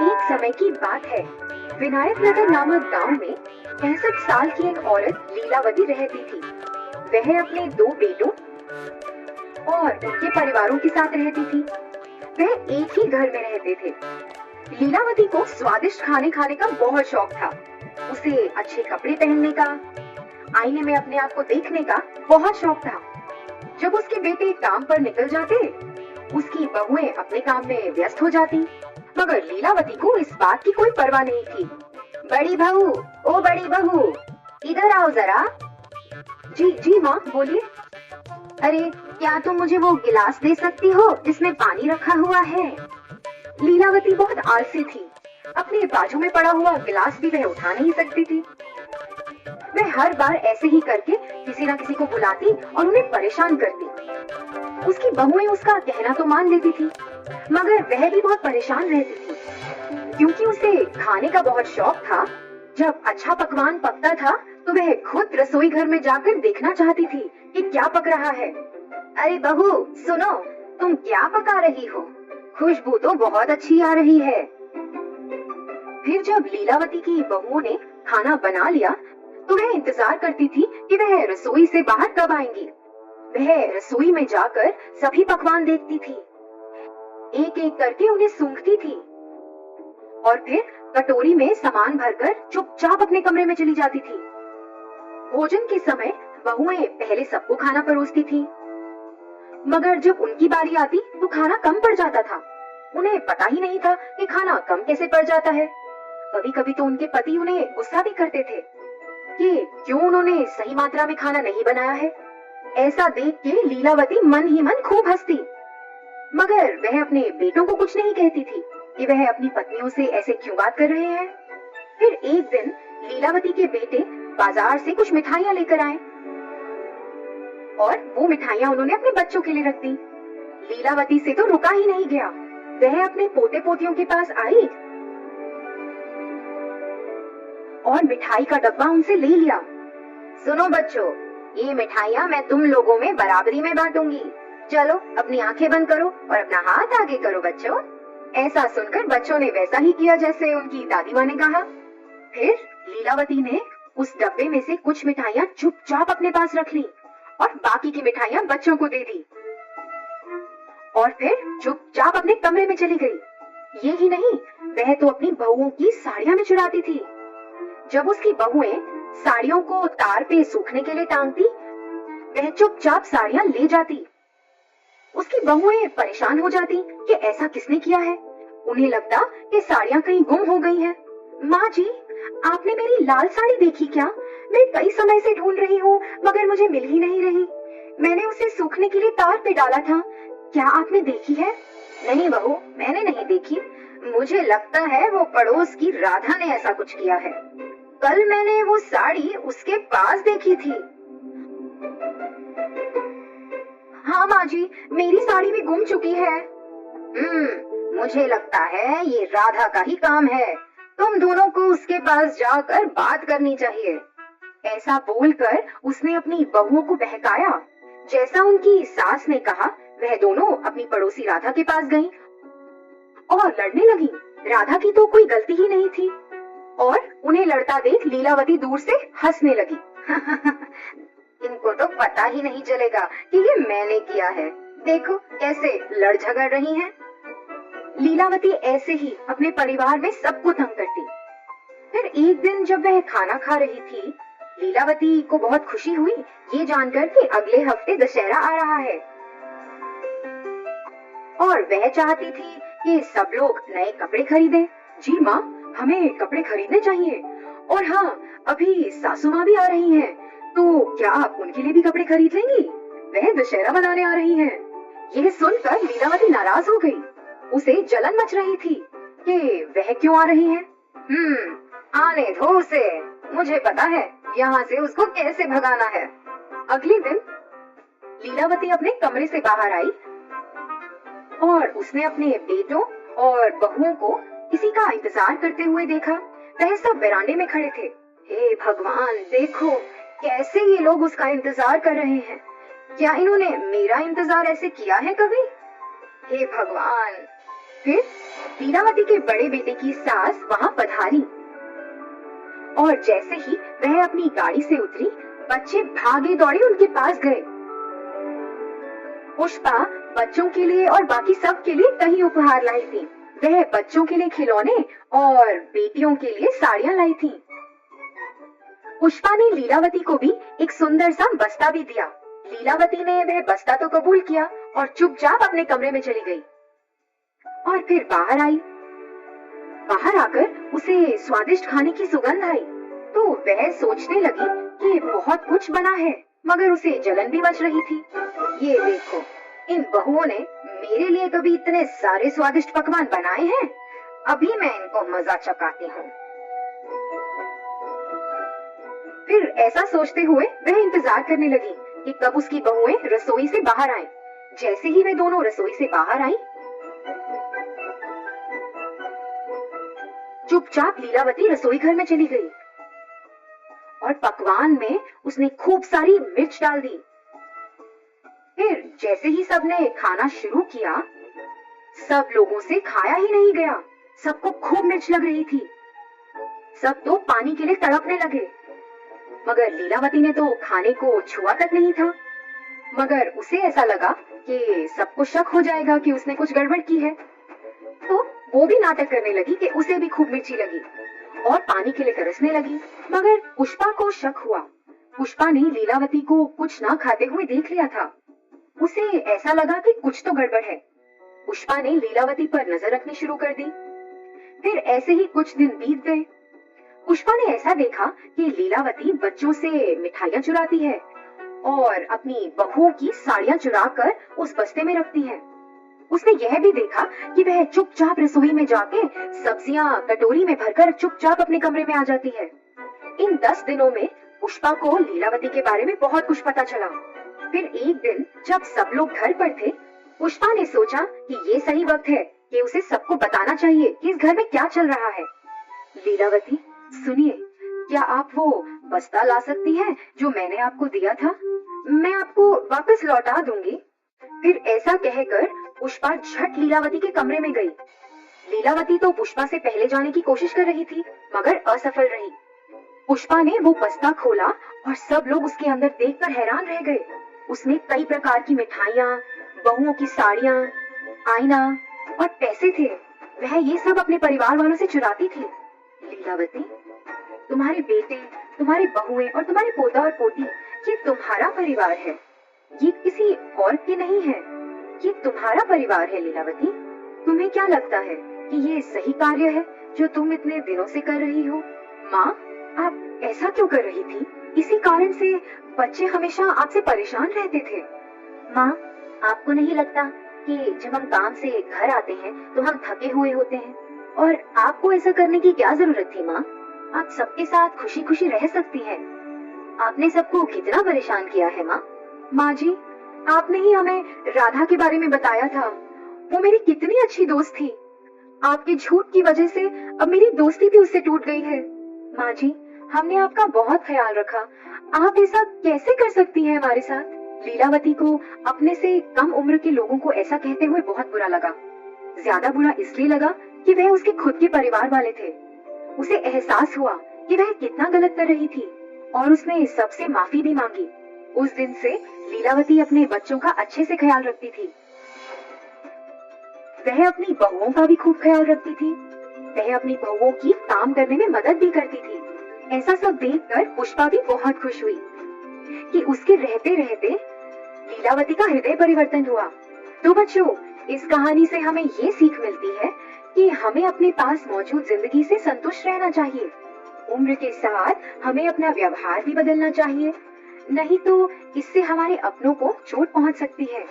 एक समय की बात है। विनायक नगर नामक गांव में 65 साल की एक औरत लीलावती रहती थी। वह अपने 2 बेटों और उनके परिवारों के साथ रहती थी। वह एक ही घर में रहते थे। लीलावती को स्वादिष्ट खाने खाने का बहुत शौक था। उसे अच्छे कपड़े पहनने का, आईने में अपने आप को देखने का बहुत शौक था। जब उसके बेटे काम पर निकल जाते, उसकी बहुएं अपने काम में व्यस्त हो जाती, मगर लीलावती को इस बात की कोई परवाह नहीं थी। बड़ी बहू, ओ बड़ी बहू, इधर आओ जरा। जी जी माँ, बोलिए। अरे, क्या तुम मुझे वो गिलास दे सकती हो जिसमें पानी रखा हुआ है? लीलावती बहुत आलसी थी। अपने बाजू में पड़ा हुआ गिलास भी वह उठा नहीं सकती थी। वह हर बार ऐसे ही करके किसी न किसी को बुलाती और उन्हें परेशान करती। उसकी बहुएं उसका कहना तो मान लेती थी, मगर वह भी बहुत परेशान रहती थी, क्योंकि उसे खाने का बहुत शौक था। जब अच्छा पकवान पकता था तो वह खुद रसोई घर में जाकर देखना चाहती थी कि क्या पक रहा है। अरे बहू, सुनो, तुम क्या पका रही हो? खुशबू तो बहुत अच्छी आ रही है। फिर जब लीलावती की बहुओं ने खाना बना लिया तो वह इंतजार करती थी कि वह रसोई से बाहर कब आएंगी। वह रसोई में जाकर सभी पकवान देखती थी, एक एक करके उन्हें सूंघती थी और फिर कटोरी में सामान भरकर चुपचाप अपने कमरे में चली जाती थी। भोजन के समय बहुएं पहले सबको खाना परोसती थी, मगर जब उनकी बारी आती तो खाना कम पड़ जाता था। उन्हें पता ही नहीं था कि खाना कम कैसे पड़ जाता है। कभी कभी तो उनके पति उन्हें गुस्सा भी करते थे कि क्यों उन्होंने सही मात्रा में खाना नहीं बनाया है। ऐसा देख के लीलावती मन ही मन खूब हंसती, मगर वह अपने बेटों को कुछ नहीं कहती थी कि वह अपनी पत्नियों से ऐसे क्यों बात कर रहे हैं। फिर एक दिन लीलावती के बेटे बाजार से कुछ मिठाइयाँ लेकर आए और वो मिठाइयाँ उन्होंने अपने बच्चों के लिए रख दी। लीलावती से तो रुका ही नहीं गया। वह अपने पोते पोतियों के पास आई और मिठाई का डब्बा उनसे ले लिया। सुनो बच्चों, ये मिठाइयाँ मैं तुम लोगों में बराबरी में बांटूंगी। चलो अपनी आंखें बंद करो और अपना हाथ आगे करो बच्चों। ऐसा सुनकर बच्चों ने वैसा ही किया जैसे उनकी दादी माँ ने कहा। फिर लीलावती ने उस डब्बे में से कुछ मिठाइयाँ चुपचाप अपने पास रख ली और बाकी की मिठाइयाँ बच्चों को दे दी और फिर चुपचाप अपने कमरे में चली गई। ये ही नहीं, वह तो अपनी बहुओं की साड़ियाँ भी चुराती थी। जब उसकी बहुएं साड़ियों को तार पे सूखने के लिए टांगती, वह चुपचाप साड़ियाँ ले जाती। उसकी बहुएं परेशान हो जाती कि ऐसा किसने किया है। उन्हें लगता कि साड़ियाँ कहीं गुम हो गई हैं। माँ जी, आपने मेरी लाल साड़ी देखी क्या? मैं कई समय से ढूंढ रही हूँ मगर मुझे मिल ही नहीं रही। मैंने उसे सूखने के लिए तार पे डाला था, क्या आपने देखी है? नहीं बहू, मैंने नहीं देखी। मुझे लगता है वो पड़ोस की राधा ने ऐसा कुछ किया है। कल मैंने वो साड़ी उसके पास देखी थी। हाँ माँ जी, मेरी साड़ी भी गुम चुकी है। मुझे लगता है ये राधा का ही काम है। तुम दोनों को उसके पास जाकर बात करनी चाहिए। ऐसा बोलकर उसने अपनी बहुओं को बहकाया। जैसा उनकी सास ने कहा, वह दोनों अपनी पड़ोसी राधा के पास गईं और लड़ने लगी। राधा की तो कोई गलती ही नहीं थी और उन्हें लड़ता देख लीलावती दूर से हंसने लगी। इनको तो पता ही नहीं चलेगा कि ये मैंने किया है। देखो कैसे लड़ झगड़ रही हैं। लीलावती ऐसे ही अपने परिवार में सबको तंग करती। फिर एक दिन जब वह खाना खा रही थी, लीलावती को बहुत खुशी हुई ये जानकर कि अगले हफ्ते दशहरा आ रहा है और वह चाहती थी कि सब लोग नए कपड़े खरीदें। जी माँ, हमें कपड़े खरीदने चाहिए। और हाँ, अभी सासू माँ भी आ रही हैं, तो क्या आप उनके लिए भी कपड़े खरीद लेंगी? वह दशहरा मनाने आ रही हैं। यह सुनकर लीलावती नाराज हो गई। उसे जलन मच रही थी कि वह क्यों आ रही है। आने दो उसे, मुझे पता है यहाँ से उसको कैसे भगाना है। अगले दिन लीलावती अपने कमरे से बाहर आई और उसने अपने बेटों और बहुओं को किसी का इंतजार करते हुए देखा। वह सब बरामदे में खड़े थे। हे भगवान, देखो कैसे ये लोग उसका इंतजार कर रहे हैं। क्या इन्होंने मेरा इंतजार ऐसे किया है कभी? हे भगवान। फिर लीलावती के बड़े बेटे की सास वहाँ पधारी और जैसे ही वह अपनी गाड़ी से उतरी, बच्चे भागे दौड़े उनके पास गए। पुष्पा बच्चों के लिए और बाकी सब के लिए कई उपहार लाई थी। वह बच्चों के लिए खिलौने और बेटियों के लिए साड़ियां लाई थी। पुष्पा ने लीलावती को भी एक सुंदर सा बस्ता भी दिया। लीलावती ने वह बस्ता तो कबूल किया और चुपचाप अपने कमरे में चली गई और फिर बाहर आई। बाहर आकर उसे स्वादिष्ट खाने की सुगंध आई तो वह सोचने लगी कि बहुत कुछ बना है, मगर उसे जलन भी मच रही थी। ये देखो, इन बहुओं ने मेरे लिए कभी इतने सारे स्वादिष्ट पकवान बनाए हैं, अभी मैं इनको मजा चखाती हूँ। फिर ऐसा सोचते हुए वह इंतजार करने लगी कि कब उसकी बहुएं रसोई से बाहर आएं। जैसे ही वे दोनों रसोई से बाहर आई, चुपचाप लीलावती रसोई घर में चली गई और पकवान में उसने खूब सारी मिर्च डाल दी। फिर जैसे ही सबने खाना शुरू किया, सब लोगों से खाया ही नहीं गया। सबको खूब मिर्च लग रही थी। सब तो पानी के लिए तड़पने लगे, मगर लीलावती ने तो खाने को छुआ तक नहीं था। मगर उसे ऐसा लगा कि सबको शक हो जाएगा कि उसने कुछ गड़बड़ की है, तो वो भी नाटक करने लगी कि उसे भी खूब मिर्ची लगी और पानी के लिए तरसने लगी। मगर पुष्पा को शक हुआ। पुष्पा ने लीलावती को कुछ ना खाते हुए देख लिया था। उसे ऐसा लगा कि कुछ तो गड़बड़ है। पुष्पा ने लीलावती पर नजर रखनी शुरू कर दी। फिर ऐसे ही कुछ दिन बीत गए। पुष्पा ने ऐसा देखा कि लीलावती बच्चों से मिठाइयां चुराती है और अपनी बहुओं की साड़ियां चुराकर उस बस्ते में रखती है। उसने यह भी देखा कि वह चुपचाप रसोई में जाके सब्जियां कटोरी में भरकर चुपचाप अपने कमरे में आ जाती है। इन 10 दिनों में पुष्पा को लीलावती के बारे में बहुत कुछ पता चला। फिर एक दिन जब सब लोग घर पर थे, पुष्पा ने सोचा कि ये सही वक्त है कि उसे सबको बताना चाहिए कि इस घर में क्या चल रहा है। लीलावती, सुनिए, क्या आप वो बस्ता ला सकती हैं जो मैंने आपको दिया था? मैं आपको वापस लौटा दूंगी। फिर ऐसा कहकर पुष्पा झट लीलावती के कमरे में गई। लीलावती तो पुष्पा से पहले जाने की कोशिश कर रही थी, मगर असफल रही। पुष्पा ने वो बस्ता खोला और सब लोग उसके अंदर देखकर हैरान रह गए। उसमें कई प्रकार की मिठाइयाँ, बहुओं की साड़ियाँ, आईना और पैसे थे। वह ये सब अपने परिवार वालों से चुराती थी। लीलावती, तुम्हारे बेटे, तुम्हारी बहुएं और तुम्हारे पोता और पोती, ये तुम्हारा परिवार है, ये किसी और के नहीं है। ये तुम्हारा परिवार है। लीलावती, तुम्हें क्या लगता है कि ये सही कार्य है जो तुम इतने दिनों से कर रही हो? माँ, आप ऐसा क्यों कर रही थी? इसी कारण से बच्चे हमेशा आपसे परेशान रहते थे। माँ, आपको नहीं लगता कि जब हम काम से घर आते हैं तो हम थके हुए होते हैं, और आपको ऐसा करने की क्या जरूरत थी? माँ, आप सबके साथ खुशी खुशी रह सकती हैं। आपने सबको कितना परेशान किया है। माँ जी, आपने ही हमें राधा के बारे में बताया था। वो मेरी कितनी अच्छी दोस्त थी। आपके झूठ की वजह से अब मेरी दोस्ती भी उससे टूट गई है। माँ जी, हमने आपका बहुत ख्याल रखा। आप ऐसा कैसे कर सकती हैं हमारे साथ? लीलावती को अपने से कम उम्र के लोगों को ऐसा कहते हुए बहुत बुरा लगा। ज्यादा बुरा इसलिए लगा कि वह उसके खुद के परिवार वाले थे। उसे एहसास हुआ कि वह कितना गलत कर रही थी और उसने सबसे माफी भी मांगी। उस दिन से लीलावती अपने बच्चों का अच्छे से ख्याल रखती थी। वह अपनी बहुओं का भी खूब ख्याल रखती थी। वह अपनी बहुओं की काम करने में मदद भी करती थी। ऐसा सब देखकर पुष्पा भी बहुत खुश हुई कि उसके रहते रहते लीलावती का हृदय परिवर्तन हुआ। तो बच्चों, इस कहानी से हमें ये सीख मिलती है कि हमें अपने पास मौजूद जिंदगी से संतुष्ट रहना चाहिए। उम्र के साथ हमें अपना व्यवहार भी बदलना चाहिए, नहीं तो इससे हमारे अपनों को चोट पहुंच सकती है।